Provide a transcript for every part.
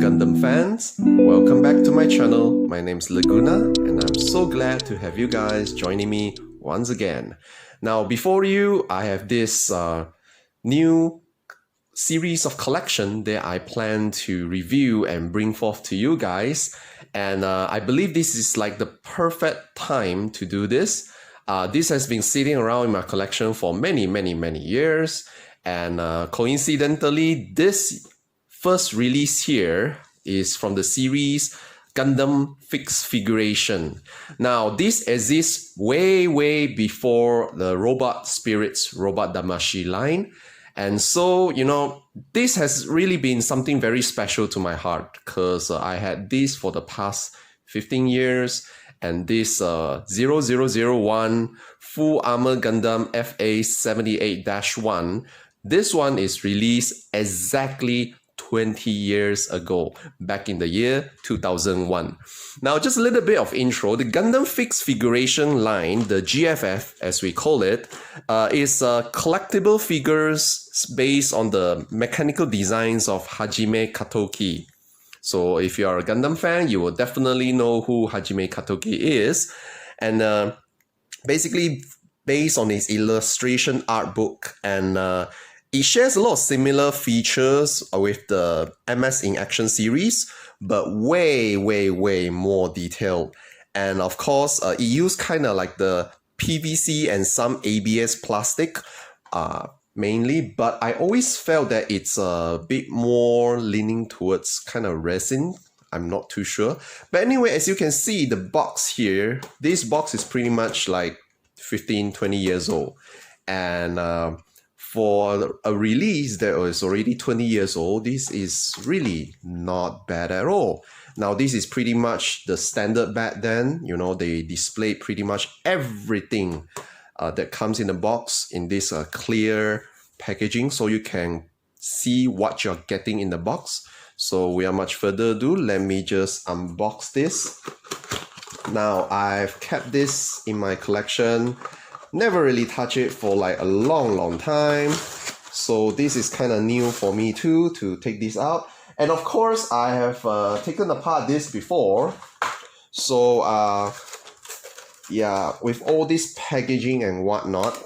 Gundam fans, welcome back to my channel. My name's Laguna and I'm so glad to have you guys joining me once again. Now before you, I have this new series of collection that I plan to review and bring forth to you guys. And I believe this is like the perfect time to do this. This has been sitting around in my collection for many years. And coincidentally, this first release here is from the series Gundam Fix Figuration. Now, this exists way before the Robot Spirits Robot Damashi line. And so, you know, this has really been something very special to my heart because I had this for the past 15 years. And this 0001 Full Armor Gundam FA-78-1, this one is released exactly 20 years ago, back in the year 2001. Now, just a little bit of intro. The Gundam Fix Figuration line, the G.F.F as we call it, is collectible figures based on the mechanical designs of Hajime Katoki. So if you are a Gundam fan, you will definitely know who Hajime Katoki is. And basically based on his illustration art book, and it shares a lot of similar features with the MS in Action series, but way more detailed. And of course, it used kind of like the PVC and some ABS plastic mainly, but I always felt that it's a bit more leaning towards kind of resin. I'm not too sure. But anyway, as you can see, the box here, this box is pretty much like 15-20 years old. And for a release that was already 20 years old, this is really not bad at all. Now, this is pretty much the standard back then. You know, they displayed pretty much everything that comes in the box in this clear packaging, so you can see what you're getting in the box. So without much further ado, let me just unbox this. Now, I've kept this in my collection. Never really touch it for like a long time. So this is kind of new for me too, to take this out. And of course, I have taken apart this before. So yeah, with all this packaging and whatnot,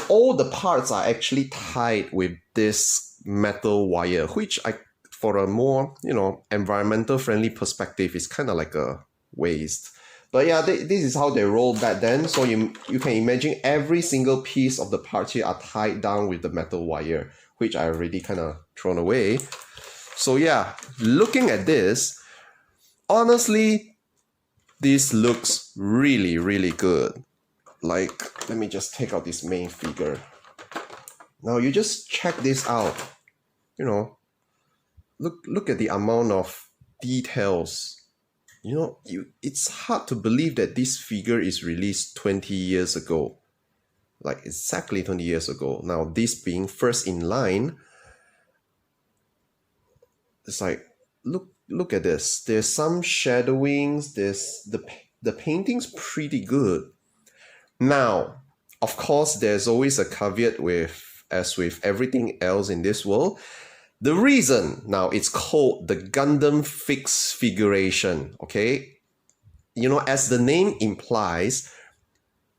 all the parts are actually tied with this metal wire, which for a more, you know, environmental friendly perspective is kind of like a waste. But yeah, this is how they rolled back then. So you can imagine every single piece of the parts here are tied down with the metal wire, which I already kind of thrown away. So yeah, looking at this, honestly, this looks really good. Like, let me just take out this main figure. Now you just check this out. You know, look at the amount of details. You know, it's hard to believe that this figure is released 20 years ago. Like exactly 20 years ago. Now, this being first in line, it's like, look at this. There's some shadowings. There's the painting's pretty good. Now, of course, there's always a caveat as with everything else in this world. The reason now it's called the Gundam Fix Figuration, okay? You know, as the name implies,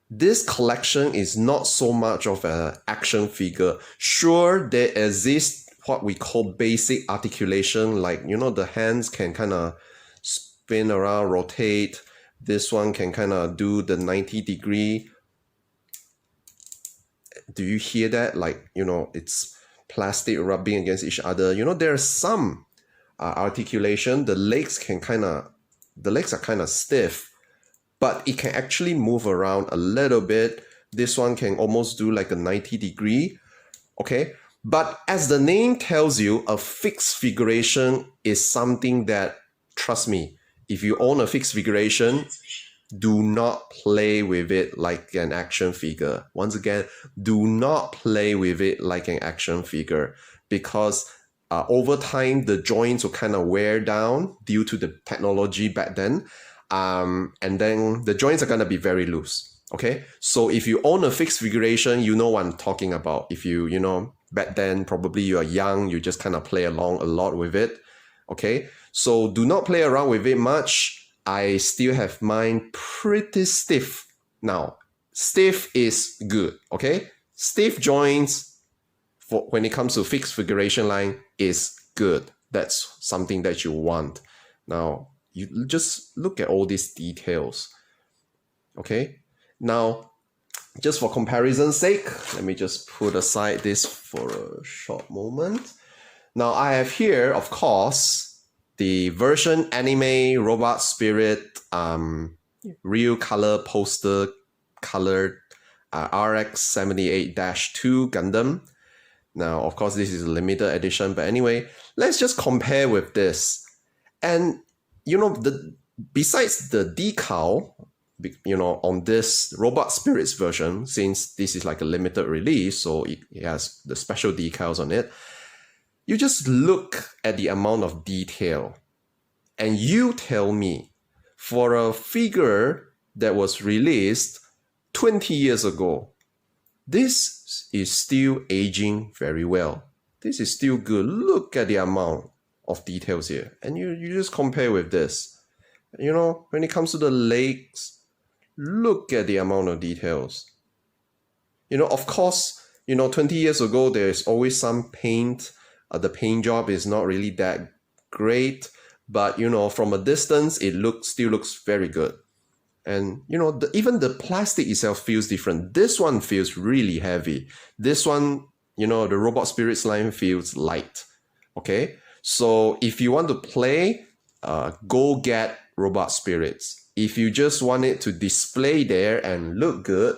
this collection is not so much of an action figure. Sure, there exists what we call basic articulation, like, you know, the hands can kind of spin around, rotate. This one can kind of do the 90-degree. Do you hear that? Like, you know, it's plastic rubbing against each other. You know, there's some articulation. The legs are kind of stiff, but it can actually move around a little bit. This one can almost do like a 90-degree. Okay. But as the name tells you, a fixed figuration is something that, trust me, if you own a fixed figuration, do not play with it like an action figure. Once again, do not play with it like an action figure, because over time, the joints will kind of wear down due to the technology back then. And then the joints are going to be very loose. Okay. So if you own a fixed figuration, you know what I'm talking about. If you know, back then probably you are young, you just kind of play along a lot with it. Okay, so do not play around with it much. I still have mine pretty stiff now. Stiff is good, okay? Stiff joints for when it comes to fixed figuration line is good. That's something that you want. Now, you just look at all these details, okay? Now, just for comparison's sake, let me just put aside this for a short moment. Now, I have here, of course, the version anime robot spirit real color poster colored RX-78-2 Gundam. Now, of course, this is a limited edition, but anyway, let's just compare with this. And, you know, besides the decal, you know, on this Robot Spirits version, since this is like a limited release, so it has the special decals on it, you just look at the amount of detail and you tell me, for a figure that was released 20 years ago, this is still aging very well. This is still good. Look at the amount of details here. And you just compare with this. You know, when it comes to the legs, look at the amount of details. You know, of course, you know, 20 years ago, there's always some paint. The paint job is not really that great. But, you know, from a distance, it still looks very good. And, you know, even the plastic itself feels different. This one feels really heavy. This one, you know, the Robot Spirits line feels light. Okay? So if you want to play, go get Robot Spirits. If you just want it to display there and look good,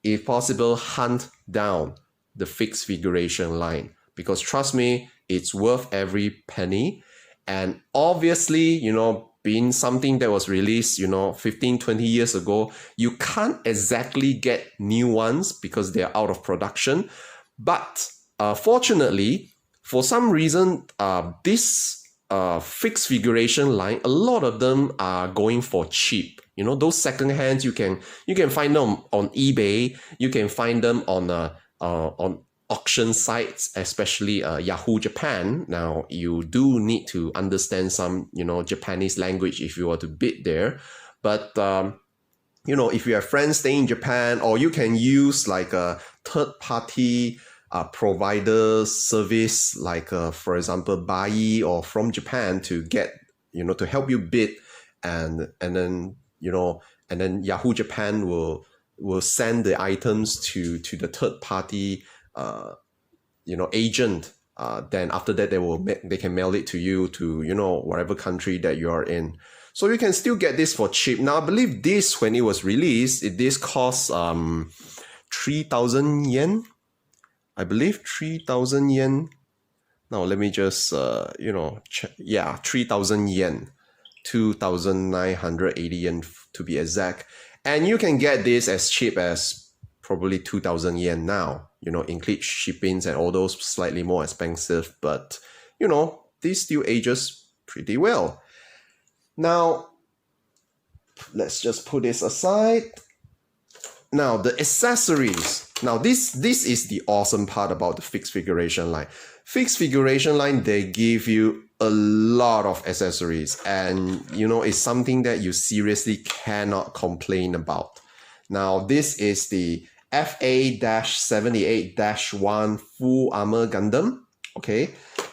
if possible, hunt down the Fix Figuration line. Because trust me, it's worth every penny. And obviously, you know, being something that was released, you know, 15, 20 years ago, you can't exactly get new ones because they are out of production. But fortunately, for some reason, this fixed figuration line, a lot of them are going for cheap. You know, those second hands, you can find them on eBay. You can find them on auction sites, especially Yahoo Japan. Now, you do need to understand some, you know, Japanese language if you were to bid there. But, you know, if you have friends staying in Japan, or you can use like a third-party provider service, like, for example, Bai or from Japan to get, you know, to help you bid. And then, you know, and then Yahoo Japan will send the items to the third-party you know, agent. Then after that, they can mail it to you to, you know, whatever country that you are in. So you can still get this for cheap. Now, I believe this, when it was released, this cost 3,000 yen. I believe 3,000 yen. Now, let me just, you know, check. Yeah, 3,000 yen. 2,980 yen to be exact. And you can get this as cheap as probably 2,000 yen now, you know, include shippings and all those, slightly more expensive, but, you know, this still ages pretty well. Now, let's just put this aside. Now, the accessories. Now, this is the awesome part about the fixed figuration line. Fixed figuration line, they give you a lot of accessories, and, you know, it's something that you seriously cannot complain about. Now, this is the FA-78-1 full armor Gundam, okay?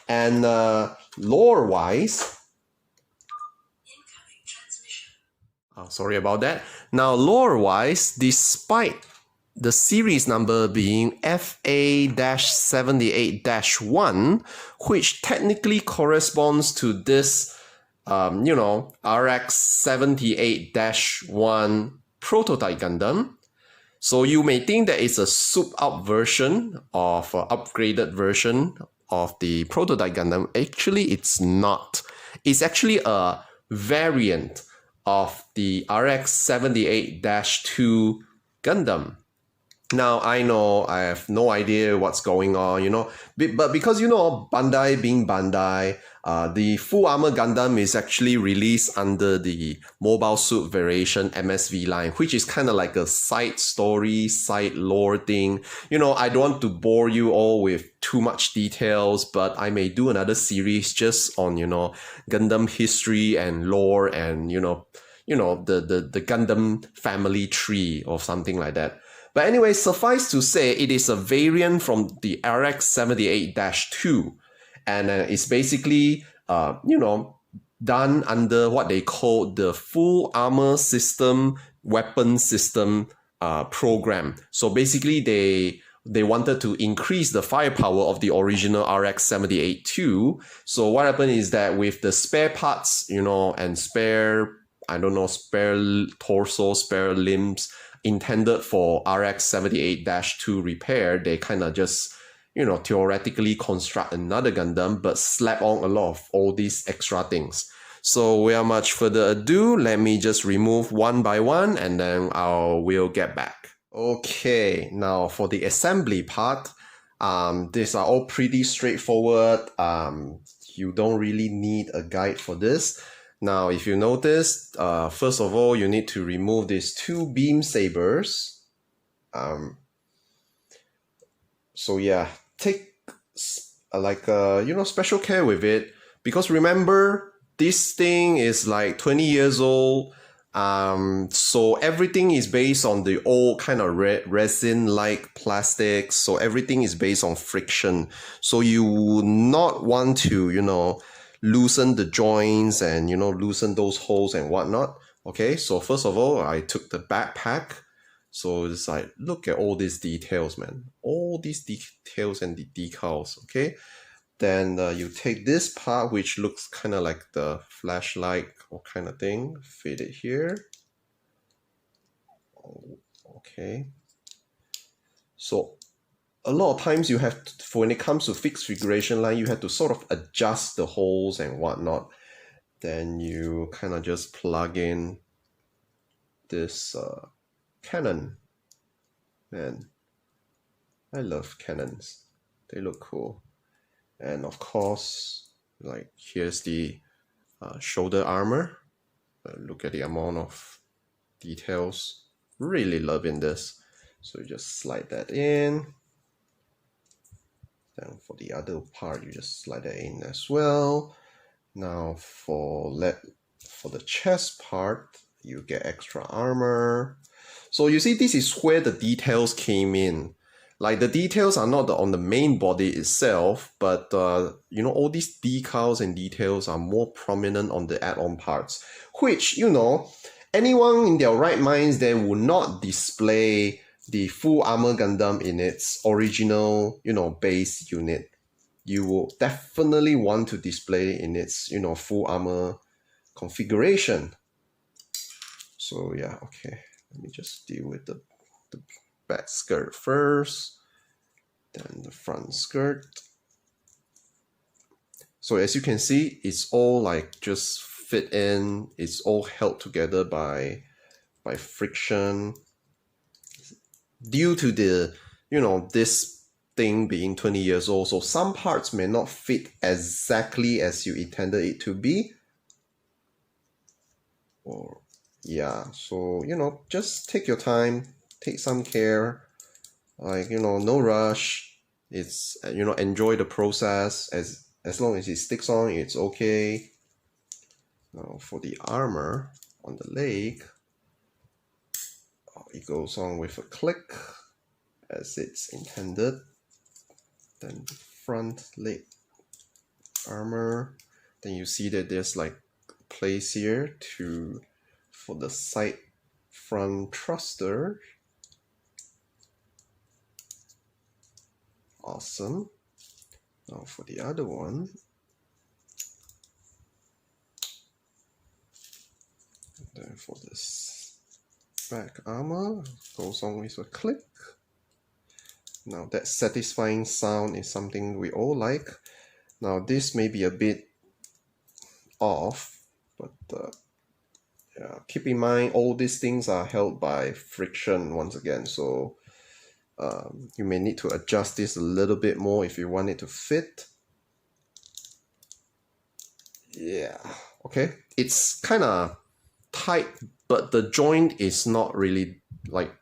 And lore-wise, sorry about that. Now, lore-wise, despite the series number being FA-78-1, which technically corresponds to this, you know, RX-78-1 prototype Gundam. So you may think that it's a souped-up version of upgraded version of the prototype Gundam. Actually, it's not. It's actually a variant of the RX-78-2 Gundam. Now, I know I have no idea what's going on, you know, but because, you know, Bandai being Bandai, The full armor Gundam is actually released under the Mobile Suit Variation MSV line, which is kind of like a side story, side lore thing. I don't want to bore you all with too much details, but I may do another series just on, Gundam history and lore and, the Gundam family tree or something like that. But anyway, suffice to say, it is a variant from the RX-78-2. And it's basically, done under what they call the Full Armor System Weapon System program. So basically, they wanted to increase the firepower of the original RX-78-2. So what happened is that with the spare parts, and spare torso, spare limbs intended for RX-78-2 repair, they kind of just theoretically construct another Gundam, but slap on a lot of all these extra things. So without much further ado, let me just remove one by one and then we'll get back. Okay, now for the assembly part, these are all pretty straightforward. You don't really need a guide for this. Now, if you notice, first of all, you need to remove these two beam sabers. So yeah, take special care with it, because remember, this thing is like 20 years old. So everything is based on the old kind of resin-like plastics. So everything is based on friction. So you would not want to, loosen the joints and, loosen those holes and whatnot. Okay, so first of all, I took the backpack. So it's like, look at all these details, man. All these details and the decals, okay? Then you take this part, which looks kind of like the flashlight or kind of thing. Fit it here. Okay. So a lot of times you have to, when it comes to fixed figuration line, you have to sort of adjust the holes and whatnot. Then you kind of just plug in this cannon. Man, I love cannons. They look cool. And of course, like, here's the shoulder armor. Look at the amount of details. Really loving this. So you just slide that in. Then for the other part, you just slide that in as well. Now for the chest part, you get extra armor. So you see, this is where the details came in. Like, the details are not on the main body itself, but all these decals and details are more prominent on the add-on parts, which, anyone in their right minds, they will not display the full armor Gundam in its original, base unit. You will definitely want to display in its, full armor configuration. So yeah, okay. Let me just deal with the back skirt first, then the front skirt. So as you can see, it's all like just fit in. It's all held together by friction. Due to the, this thing being 20 years old, so some parts may not fit exactly as you intended it to be. Or yeah, so just take your time, take some care, like no rush. It's enjoy the process. As long as it sticks on, it's okay. Now for the armor on the leg, it goes on with a click as it's intended. Then the front leg armor, then you see that there's like a place here for the side front thruster. Awesome. Now for the other one, and then for this back armor, goes on with a click. Now that satisfying sound is something we all like. Now this may be a bit off, but yeah, keep in mind all these things are held by friction once again, so you may need to adjust this a little bit more if you want it to fit. yeah, okay. It's kind of tight, but the joint is not really like,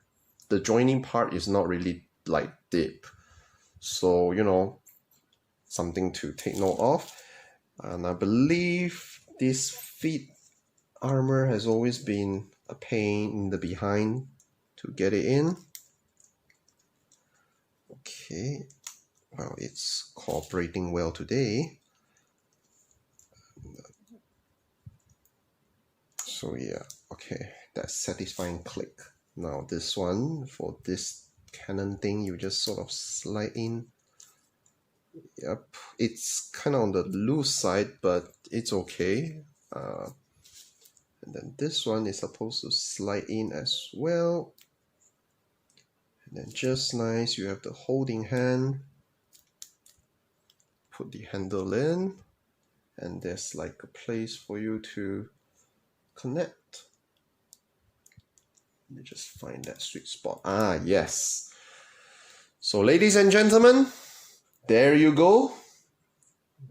the joining part is not really like deep. So, you know, something to take note of. And I believe this feet armor has always been a pain in the behind to get it in. Okay, well, it's cooperating well today. So yeah, okay, that's satisfying click. Now this one, for this cannon thing, you just sort of slide in. Yep, it's kind of on the loose side, but it's okay. And then this one is supposed to slide in as well. And then just nice, you have the holding hand. Put the handle in, and there's like a place for you to connect. Let me just find that sweet spot. Ah, yes. So ladies and gentlemen, there you go.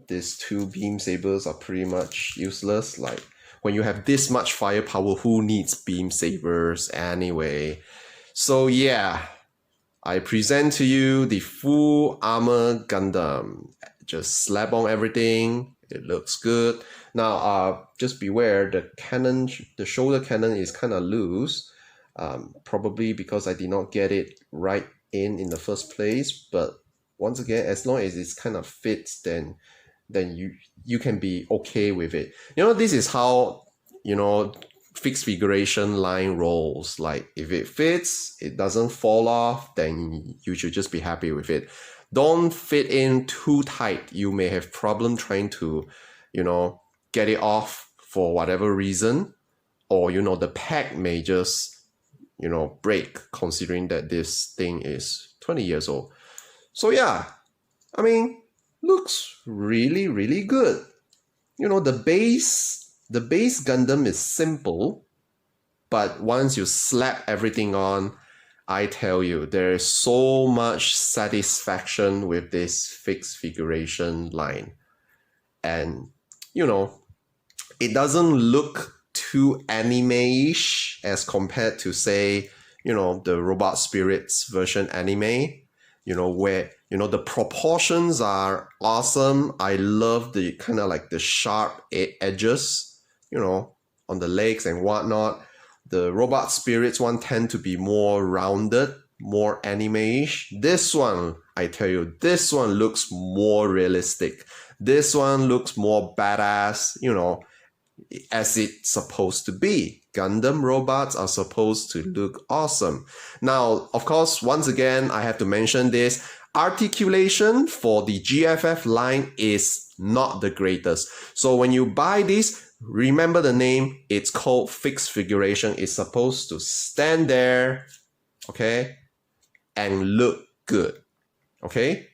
These two beam sabers are pretty much useless. Like, when you have this much firepower, who needs beam sabers anyway? So yeah, I present to you the full armor Gundam. Just slap on everything. It looks good. Now, just beware, the cannon, the shoulder cannon is kind of loose. Probably because I did not get it right in the first place. But once again, as long as it's kind of fits, then you can be okay with it. You know, this is how, you know, fixed figuration line rolls. Like, if it fits, it doesn't fall off, then you should just be happy with it. Don't fit in too tight. You may have problem trying to, you know, get it off for whatever reason, or, you know, the pack may just, you know, break, considering that this thing is 20 years old. So yeah, I mean, looks really, really good. You know, the base Gundam is simple, but once you slap everything on, I tell you, there is so much satisfaction with this fixed figuration line. And, you know, it doesn't look too anime-ish as compared to, say, you know, the Robot Spirits version anime, you know, where, you know, the proportions are awesome. I love the kind of like the sharp edges, you know, on the legs and whatnot. The Robot Spirits one tend to be more rounded, more anime-ish. This one, I tell you, this one looks more realistic. This one looks more badass, you know, as it's supposed to be. Gundam robots are supposed to look awesome. Now, of course, once again, I have to mention this. Articulation for the G.F.F line is not the greatest. So when you buy this, remember the name. It's called Fixed Figuration. It's supposed to stand there, okay, and look good, okay?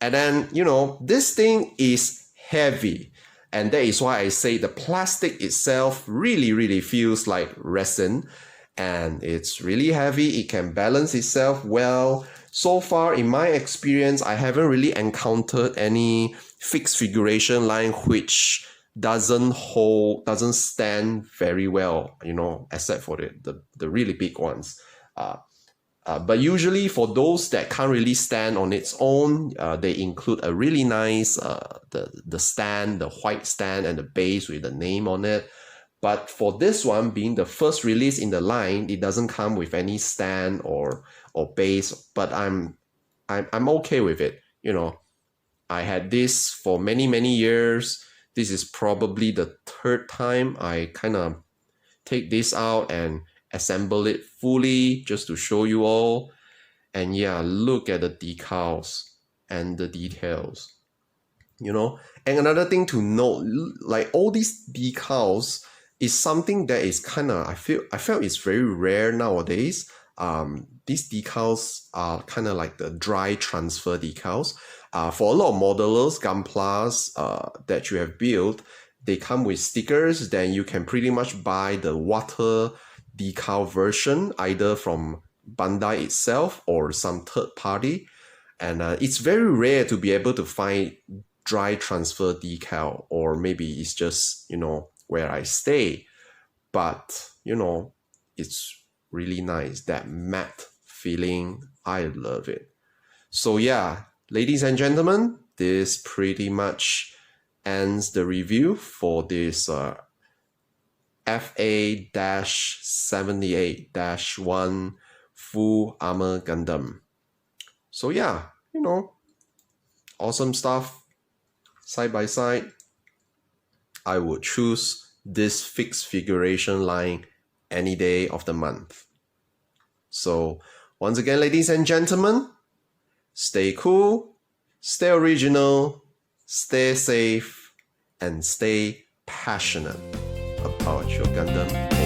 And then, you know, this thing is heavy. And that is why I say the plastic itself really, really feels like resin. And it's really heavy. It can balance itself well. So far, in my experience, I haven't really encountered any fixed figuration line which doesn't stand very well, you know, except for the really big ones. But usually for those that can't really stand on its own, they include a really nice the stand, the white stand, and the base with the name on it. But for this one, being the first release in the line, it doesn't come with any stand or base. But I'm okay with it. You know, I had this for many years. This is probably the third time I kind of take this out and assemble it fully just to show you all. And yeah, look at the decals and the details, you know. And another thing to note, like all these decals is something that is kind of, I felt it's very rare nowadays. These decals are kind of like the dry transfer decals. For a lot of modelers, Gunplas that you have built, they come with stickers. Then you can pretty much buy the water decal version either from Bandai itself or some third party. And it's very rare to be able to find dry transfer decal, or maybe it's just, you know, where I stay. But, you know, it's really nice. That matte feeling, I love it. So yeah, ladies and gentlemen, this pretty much ends the review for this FA-78-1 full armor Gundam. So yeah, you know, awesome stuff. Side by side, I would choose this fixed figuration line any day of the month. So once again, ladies and gentlemen, stay cool, stay original, stay safe, and stay passionate about your Gundam